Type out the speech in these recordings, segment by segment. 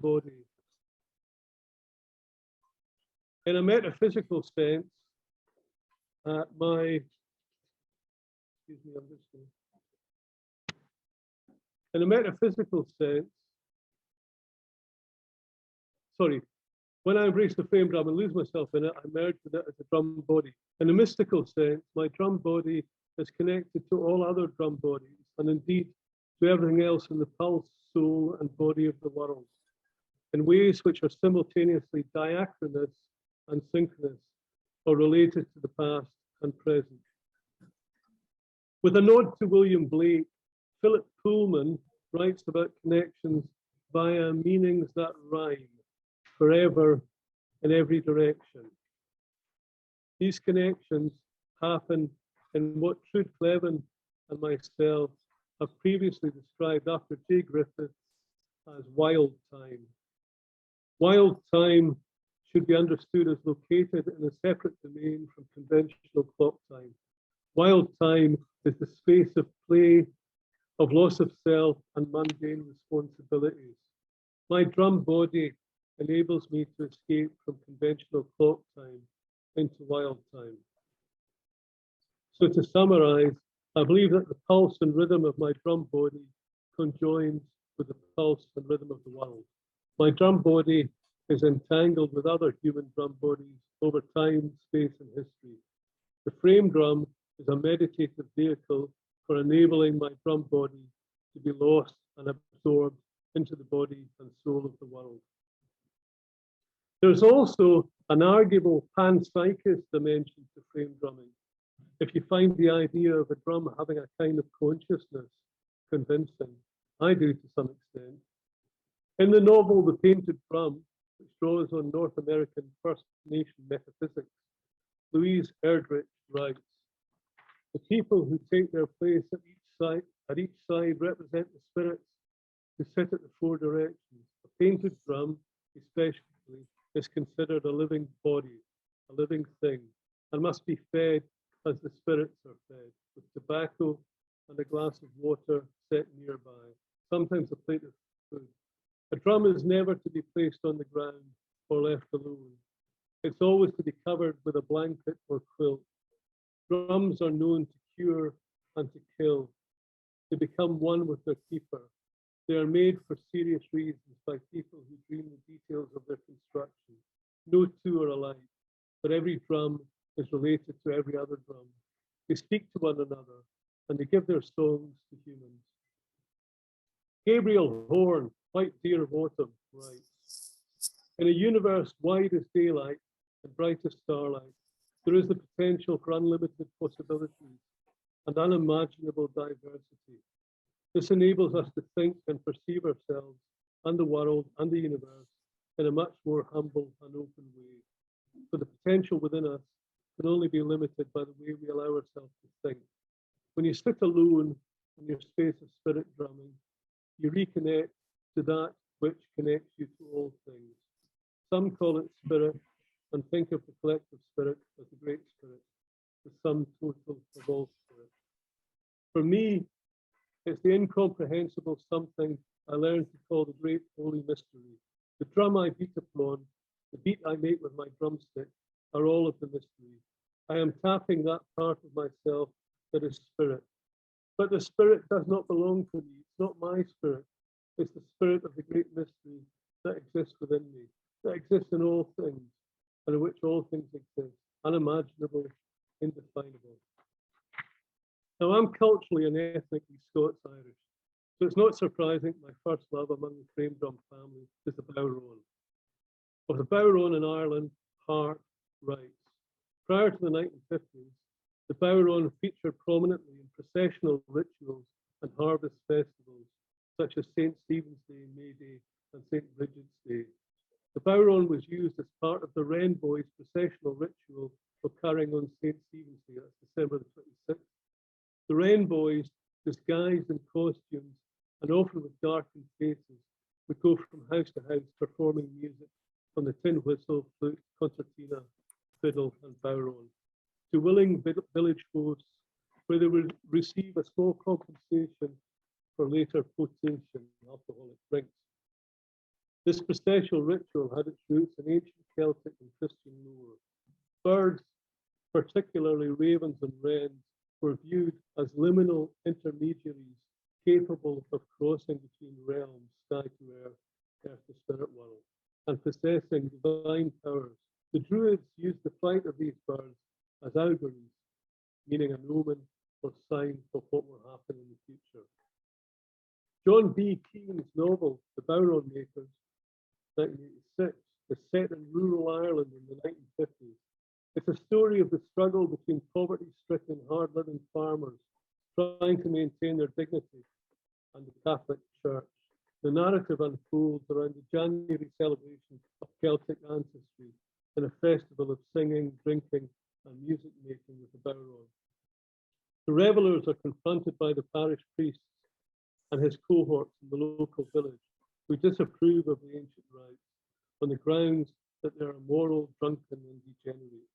body. In a metaphysical sense, in a metaphysical sense, when I embrace the frame drum and lose myself in it, I merge with it as a drum body. In a mystical sense, my drum body is connected to all other drum bodies, and indeed to everything else in the pulse, soul, and body of the world, in ways which are simultaneously diachronous and synchronous, or related to the past and present. With a nod to William Blake, Philip Pullman writes about connections via meanings that rhyme, forever, in every direction. These connections happen in what Trude Cleven and myself have previously described after J. Griffiths as wild time. Wild time should be understood as located in a separate domain from conventional clock time. Wild time is the space of play, of loss of self and mundane responsibilities. My drum body enables me to escape from conventional clock time into wild time. So to summarize, I believe that the pulse and rhythm of my drum body conjoins with the pulse and rhythm of the world. My drum body is entangled with other human drum bodies over time, space, and history. The frame drum is a meditative vehicle for enabling my drum body to be lost and absorbed into the body and soul of the world. There's also an arguable panpsychist dimension to frame drumming. If you find the idea of a drum having a kind of consciousness convincing, I do to some extent. In the novel The Painted Drum, which draws on North American First Nation metaphysics, Louise Erdrich writes, "The people who take their place at each side represent the spirits who sit at the four directions. A painted drum, especially, is considered a living body, a living thing, and must be fed as the spirits are fed, with tobacco and a glass of water set nearby, sometimes a plate of food. A drum is never to be placed on the ground or left alone. It's always to be covered with a blanket or quilt. Drums are known to cure and to kill, to become one with their keeper. They are made for serious reasons by people who dream the details of their construction. No two are alike, but every drum is related to every other drum. They speak to one another, and they give their songs to humans." Gabriel Horn, White Deer of Autumn, writes, "In a universe wide as daylight and bright as starlight, there is the potential for unlimited possibilities and unimaginable diversity. This enables us to think and perceive ourselves and the world and the universe in a much more humble and open way. For the potential within us can only be limited by the way we allow ourselves to think. When you sit alone in your space of spirit drumming, you reconnect to that which connects you to all things. Some call it spirit and think of the collective spirit as the great spirit, the sum total of all spirit. For me, it's the incomprehensible something I learned to call the great holy mystery. The drum I beat upon, the beat I make with my drumstick, are all of the mystery. I am tapping that part of myself that is spirit. But the spirit does not belong to me. It's not my spirit. It's the spirit of the great mystery that exists within me, that exists in all things, and in which all things exist, unimaginable, indefinable." Now, I'm culturally and ethnically Scots-Irish, so it's not surprising my first love among the frame drum family is the bowron. Of the bowron in Ireland, Hart writes, "Prior to the 1950s, the bowron featured prominently in processional rituals and harvest festivals, such as St. Stephen's Day, May Day, and St. Bridget's Day. The bowron was used as part of the Wren Boys' processional ritual of carrying on St. Stephen's Day, that's December the 26th. The Wren Boys, disguised in costumes and often with darkened faces, would go from house to house performing music on the tin whistle, flute, concertina, fiddle, and bowron to willing village hosts, where they would receive a small compensation for later potation, alcoholic drinks. This processional ritual had its roots in ancient Celtic and Christian lore. Birds, particularly ravens and wrens, were viewed as liminal intermediaries capable of crossing between realms, sky to earth, earth to spirit world, and possessing divine powers. The Druids used the flight of these birds as auguries, meaning an omen or sign of what will happen in the future. John B. Keane's novel, The Bowron Makers, 1986, is set in rural Ireland in the 1950s. It's a story of the struggle between poverty-stricken, hard-living farmers trying to maintain their dignity and the Catholic Church. The narrative unfolds around the January celebration of Celtic ancestry in a festival of singing, drinking, and music making with the Bowron. The revelers are confronted by the parish priest and his cohorts in the local village, who disapprove of the ancient rites on the grounds that they're immoral, drunken, and degenerate.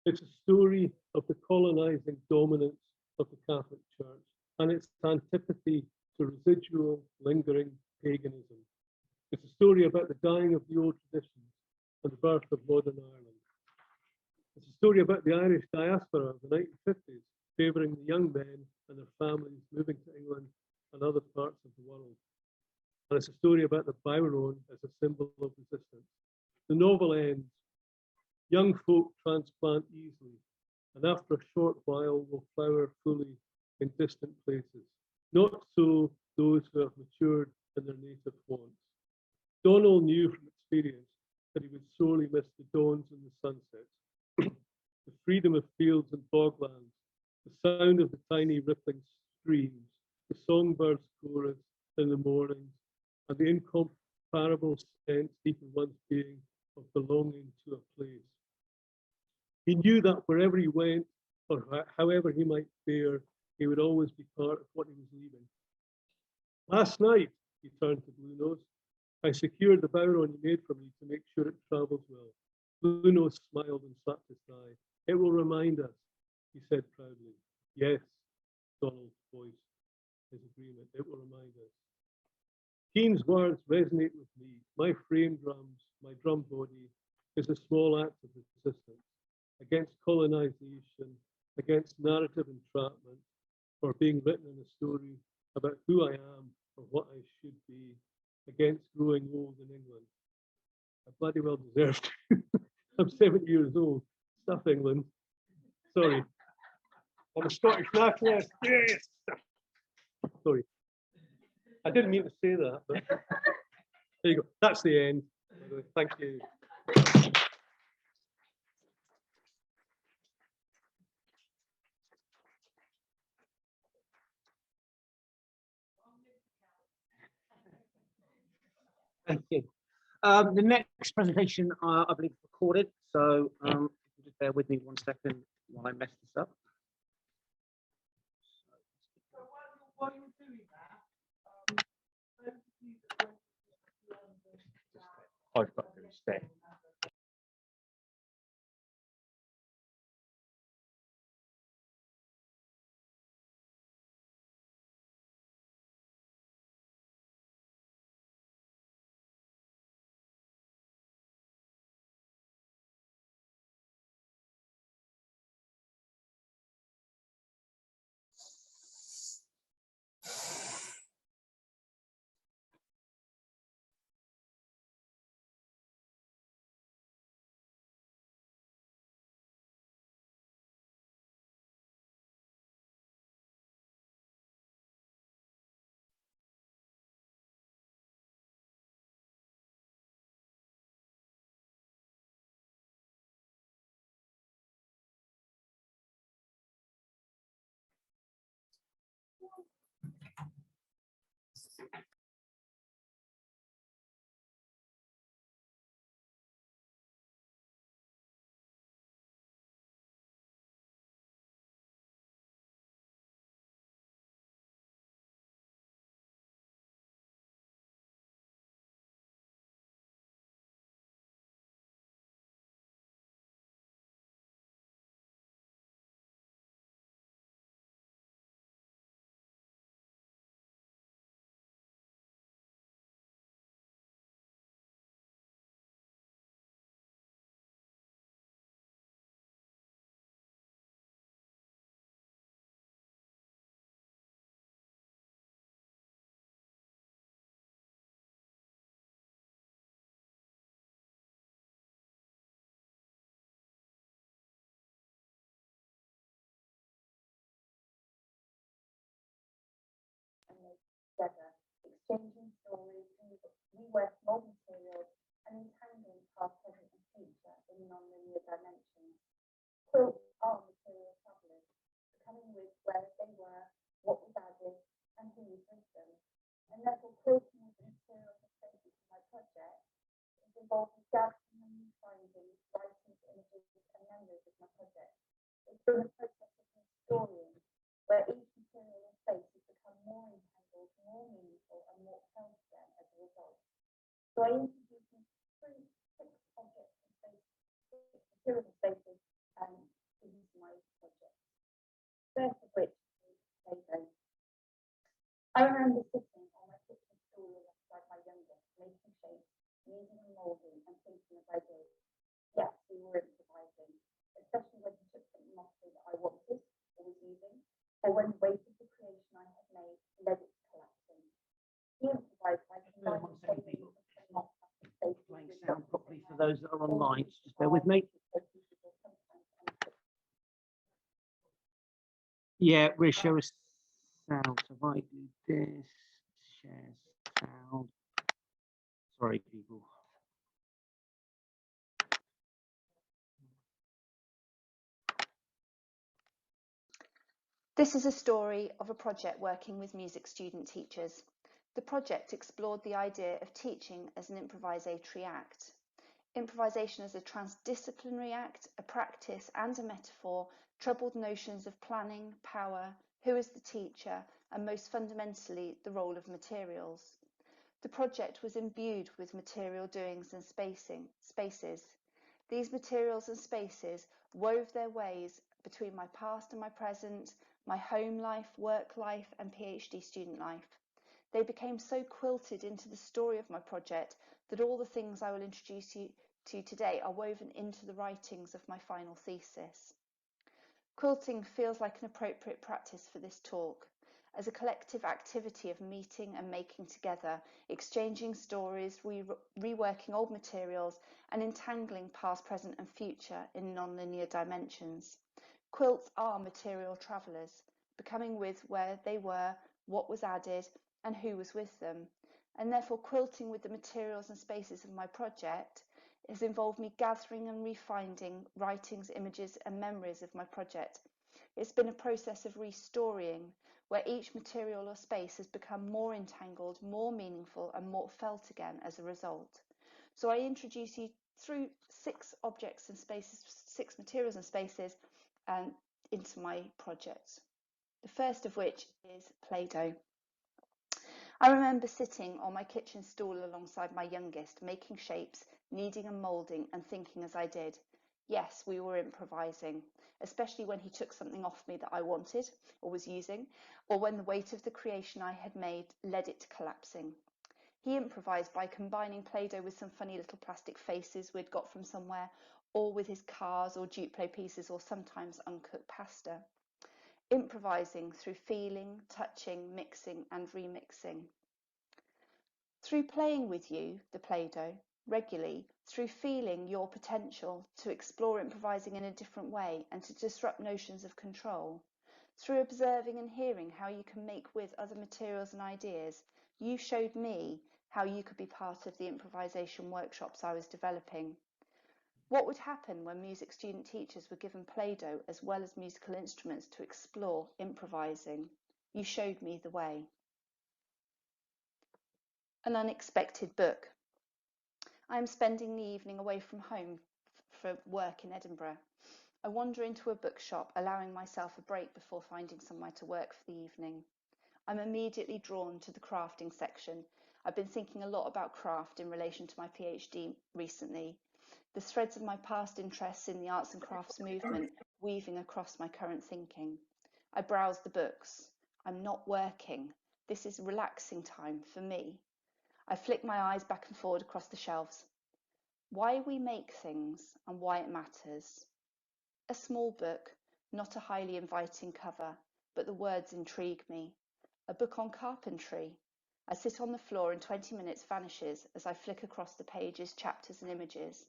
It's a story of the colonizing dominance of the Catholic Church and its antipathy to residual, lingering paganism. It's a story about the dying of the old traditions and the birth of modern Ireland. It's a story about the Irish diaspora of the 1950s, favouring the young men and their families moving to England and other parts of the world. And it's a story about the Bowron as a symbol of resistance. The novel ends. Young folk transplant easily, and after a short while will flower fully in distant places. Not so those who have matured in their native haunts. Donald knew from experience that he would sorely miss the dawns and the sunsets, the freedom of fields and boglands, the sound of the tiny rippling streams, the songbirds' chorus in the mornings, and the incomparable sense deep in one's being of belonging to a place. He knew that wherever he went, or however he might fare, he would always be part of what he was leaving. Last night, he turned to Blue Nose, I secured the Bowron you made for me to make sure it travels well. Blue Nose smiled and slapped his thigh. It will remind us, he said proudly. Yes, Donald's voice, his agreement, it will remind us. Keane's words resonate with me. My frame drums, my drum body, is a small act of resistance against colonization, against narrative entrapment, or being written in a story about who I am or what I should be, against growing old in England. I bloody well deserved. I'm 70 years old. Stuff England. Sorry. I'm a Scottish nationalist. Yes. Sorry. I didn't mean to say that, but there you go. That's the end. Thank you. Thank you. The next presentation, I believe, is recorded. So just bear with me 1 second while I mess this up. So while you're doing that, I've got to stay. exchanging stories, reworking old materials, and entangling past, present, and future in non-linear dimensions. Quilts are material travellers, becoming with where they were, what was added, and who was with them. And therefore, quilting with the materials and spaces of my project is involved in gathering and finding writings, images, and memories of my project. It's been a process of historian, where each material and space has become more entangled, more meaningful, and more felt again as a result. So I introduced six objects and spaces, six material spaces, into my project. First of which is PlayDoh. I remember sitting on my kitchen stool alongside my youngest, making shapes, kneading and moulding, and thinking as I did. Yes, we were improvising, especially when he took something off me that I wanted or was using, or when the weight of the creation I had made led it to collapsing. He improvised by combining shapes and not Playing sound properly for those that are online. Just bear with me. Yeah, we'll show us sound. So if I do this, share sound. Sorry, people. This is a story of a project working with music student teachers. The project explored the idea of teaching as an improvisatory act. Improvisation as a transdisciplinary act, a practice and a metaphor, troubled notions of planning, power, who is the teacher, and most fundamentally, the role of materials. The project was imbued with material doings and spaces. These materials and spaces wove their ways between my past and my present, my home life, work life, and PhD student life. They became so quilted into the story of my project that all the things I will introduce you to today are woven into the writings of my final thesis. Quilting feels like an appropriate practice for this talk, as a collective activity of meeting and making together, exchanging stories, reworking old materials, and entangling past, present, and future in non-linear dimensions. Quilts are material travellers, becoming with where they were, what was added, and who was with them. And therefore, quilting with the materials and spaces of my project has involved me gathering and refinding writings, images, and memories of my project. It's been a process of restoring, where each material or space has become more entangled, more meaningful, and more felt again as a result. So I introduce you through six objects and spaces, six materials and spaces, into my project. The first of which is PlayDoh. I remember sitting on my kitchen stool alongside my youngest, making shapes, kneading and moulding, and thinking as I did. Yes, we were improvising, especially when he took something off me that I wanted or was using, or when the weight of the creation I had made led it to collapsing. He improvised by combining Play-Doh with some funny little plastic faces we'd got from somewhere, or with his cars or Duplo pieces, or sometimes uncooked pasta. Improvising through feeling, touching, mixing and remixing. Through playing with you, the Play-Doh, regularly, through feeling your potential to explore improvising in a different way and to disrupt notions of control. Through observing and hearing how you can make with other materials and ideas, you showed me how you could be part of the improvisation workshops I was developing. What would happen when music student teachers were given Play-Doh as well as musical instruments to explore improvising? You showed me the way. An unexpected book. I am spending the evening away from home for work in Edinburgh. I wander into a bookshop, allowing myself a break before finding somewhere to work for the evening. I'm immediately drawn to the crafting section. I've been thinking a lot about craft in relation to my PhD recently. The threads of my past interests in the arts and crafts movement weaving across my current thinking. I browse the books. I'm not working. This is relaxing time for me. I flick my eyes back and forward across the shelves. Why we make things and why it matters. A small book, not a highly inviting cover, but the words intrigue me. A book on carpentry. I sit on the floor and 20 minutes vanishes as I flick across the pages, chapters and images.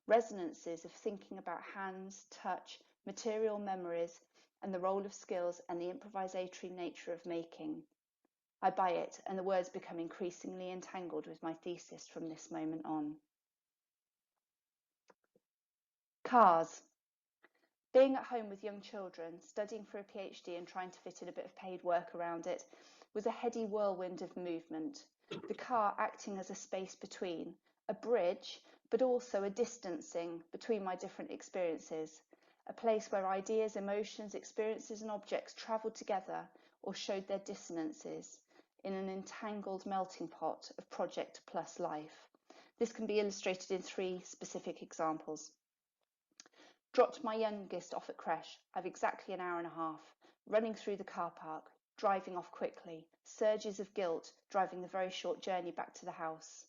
Resonances of thinking about hands, touch, material memories, and the role of skills and the improvisatory nature of making. I buy it, and the words become increasingly entangled with my thesis from this moment on. Cars. Being at home with young children, studying for a PhD and trying to fit in a bit of paid work around it was a heady whirlwind of movement, the car acting as a space between, a bridge, but also a distancing between my different experiences, a place where ideas, emotions, experiences and objects travelled together or showed their dissonances in an entangled melting pot of project plus life. This can be illustrated in 3 specific examples. Dropped my youngest off at creche. I've exactly an hour and a half, running through the car park, driving off quickly, surges of guilt driving the very short journey back to the house.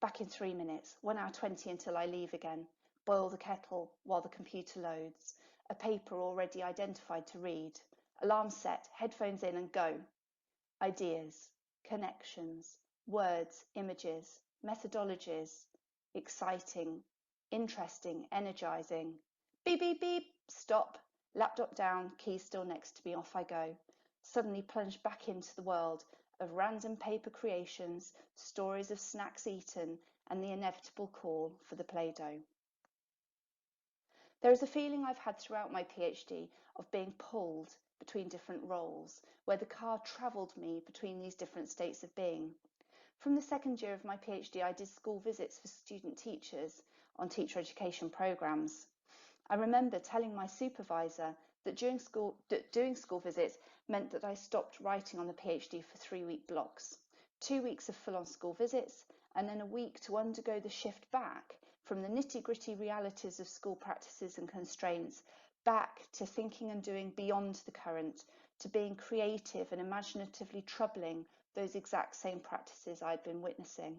Back in 3 minutes, 1 hour 20 until I leave again, boil the kettle while the computer loads, a paper already identified to read, alarm set, headphones in and go. Ideas, connections, words, images, methodologies, exciting, interesting, energizing. Beep, beep, beep, stop, laptop down, key still next to me, off I go. Suddenly plunged back into the world of random paper creations, stories of snacks eaten, and the inevitable call for the Play-Doh. There is a feeling I've had throughout my PhD of being pulled between different roles, where the car travelled me between these different states of being. From the second year of my PhD, I did school visits for student teachers on teacher education programmes. I remember telling my supervisor that doing school visits meant that I stopped writing on the PhD for 3-week blocks, 2 weeks of full-on school visits, and then a week to undergo the shift back from the nitty-gritty realities of school practices and constraints, back to thinking and doing beyond the current, to being creative and imaginatively troubling those exact same practices I'd been witnessing.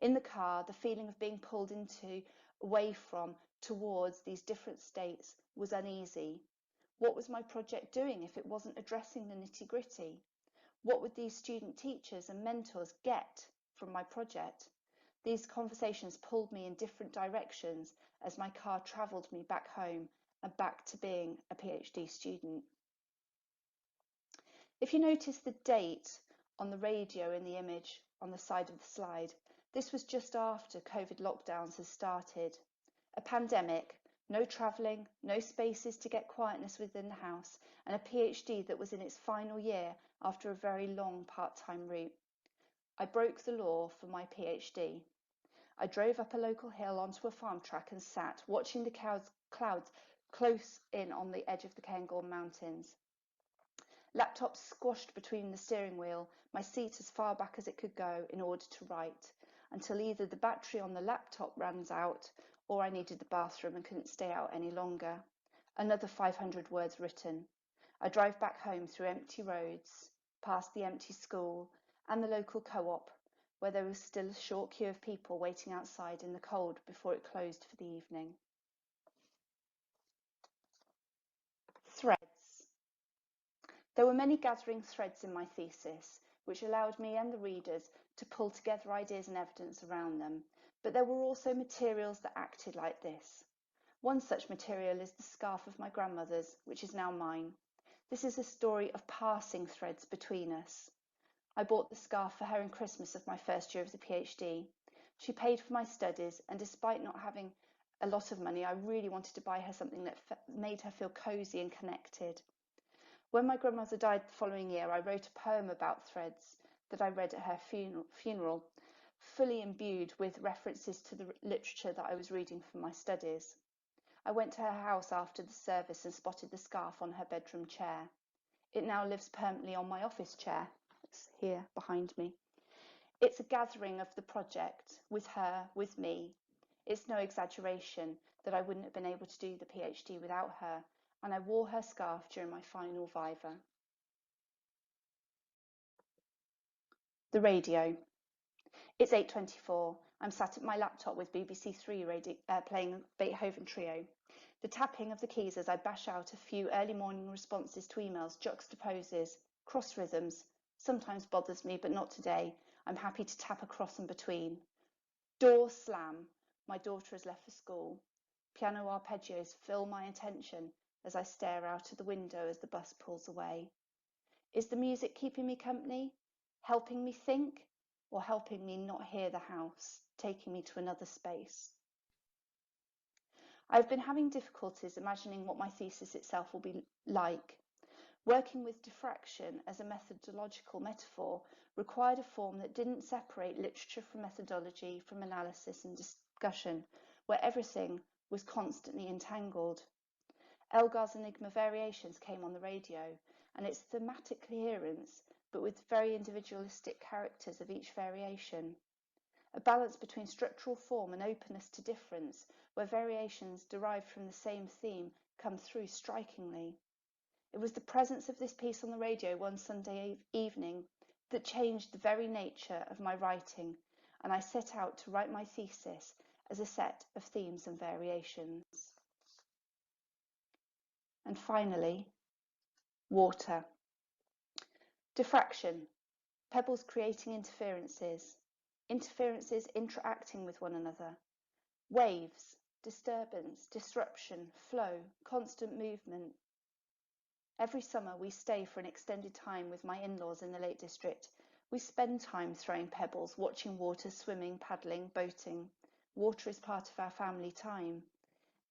In the car, the feeling of being pulled into, away from, towards these different states was uneasy. What was my project doing if it wasn't addressing the nitty-gritty? What would these student teachers and mentors get from my project? These conversations pulled me in different directions as my car travelled me back home and back to being a PhD student. If you notice the date on the radio in the image on the side of the slide, this was just after COVID lockdowns had started. A pandemic, no travelling, no spaces to get quietness within the house, and a PhD that was in its final year after a very long part-time route. I broke the law for my PhD. I drove up a local hill onto a farm track and sat, watching the clouds close in on the edge of the Cairngorm Mountains. Laptop squashed between the steering wheel, my seat as far back as it could go in order to write, until either the battery on the laptop runs out or I needed the bathroom and couldn't stay out any longer. Another 500 words written. I drive back home through empty roads, past the empty school and the local co-op, where there was still a short queue of people waiting outside in the cold before it closed for the evening. Threads. There were many gathering threads in my thesis, which allowed me and the readers to pull together ideas and evidence around them, but there were also materials that acted like this. One such material is the scarf of my grandmother's, which is now mine. This is a story of passing threads between us. I bought the scarf for her in Christmas of my first year of the PhD. She paid for my studies, and despite not having a lot of money, I really wanted to buy her something that made her feel cosy and connected. When my grandmother died the following year, I wrote a poem about threads that I read at her funeral, fully imbued with references to the literature that I was reading for my studies. I went to her house after the service and spotted the scarf on her bedroom chair. It now lives permanently on my office chair. It's here behind me. It's a gathering of the project, with her, with me. It's no exaggeration that I wouldn't have been able to do the PhD without her, and I wore her scarf during my final viva. The radio. It's 8:24. I'm sat at my laptop with BBC Three playing Beethoven Trio. The tapping of the keys as I bash out a few early morning responses to emails juxtaposes, cross rhythms, sometimes bothers me, but not today. I'm happy to tap across and between. Door slam. My daughter has left for school. Piano arpeggios fill my attention as I stare out of the window as the bus pulls away. Is the music keeping me company? helping me think or helping me not hear the house, taking me to another space. I've been having difficulties imagining what my thesis itself will be like. Working with diffraction as a methodological metaphor required a form that didn't separate literature from methodology, from analysis and discussion, where everything was constantly entangled. Elgar's Enigma Variations came on the radio, and its thematic coherence, but with very individualistic characters of each variation. A balance between structural form and openness to difference, where variations derived from the same theme come through strikingly. It was the presence of this piece on the radio one Sunday evening that changed the very nature of my writing, and I set out to write my thesis as a set of themes and variations. And finally, water. Diffraction, pebbles creating interferences, interferences interacting with one another, waves, disturbance, disruption, flow, constant movement. Every summer we stay for an extended time with my in-laws in the Lake District. We spend time throwing pebbles, watching water, swimming, paddling, boating. Water is part of our family time,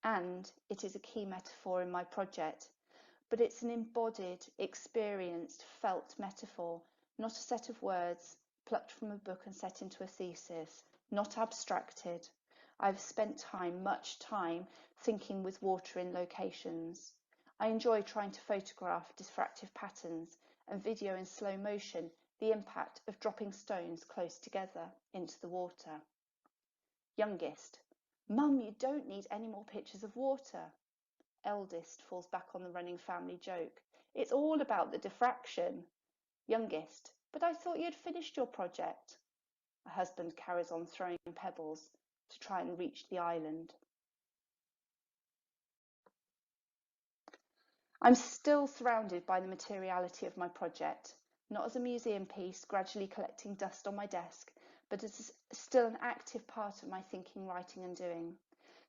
and it is a key metaphor in my project. But it's an embodied, experienced, felt metaphor, not a set of words plucked from a book and set into a thesis, not abstracted. I've spent time, much time, thinking with water in locations. I enjoy trying to photograph diffractive patterns and video in slow motion the impact of dropping stones close together into the water. Youngest, Mum, you don't need any more pictures of water. Eldest falls back on the running family joke. It's all about the diffraction. Youngest, but I thought you'd finished your project. A husband carries on throwing pebbles to try and reach the island. I'm still surrounded by the materiality of my project, not as a museum piece gradually collecting dust on my desk, but as still an active part of my thinking, writing and doing.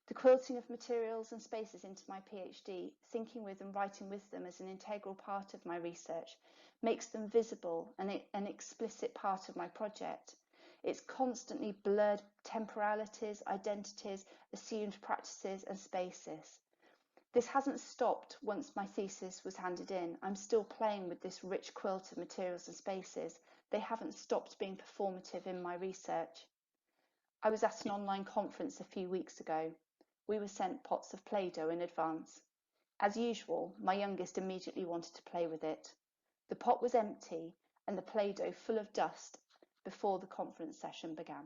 The quilting of materials and spaces into my PhD, thinking with and writing with them as an integral part of my research, makes them visible and an explicit part of my project. It's constantly blurred temporalities, identities, assumed practices and spaces. This hasn't stopped once my thesis was handed in. I'm still playing with this rich quilt of materials and spaces. They haven't stopped being performative in my research. I was at an online conference a few weeks ago. We were sent pots of PlayDoh in advance. As usual, my youngest immediately wanted to play with it. The pot was empty and the PlayDoh full of dust before the conference session began.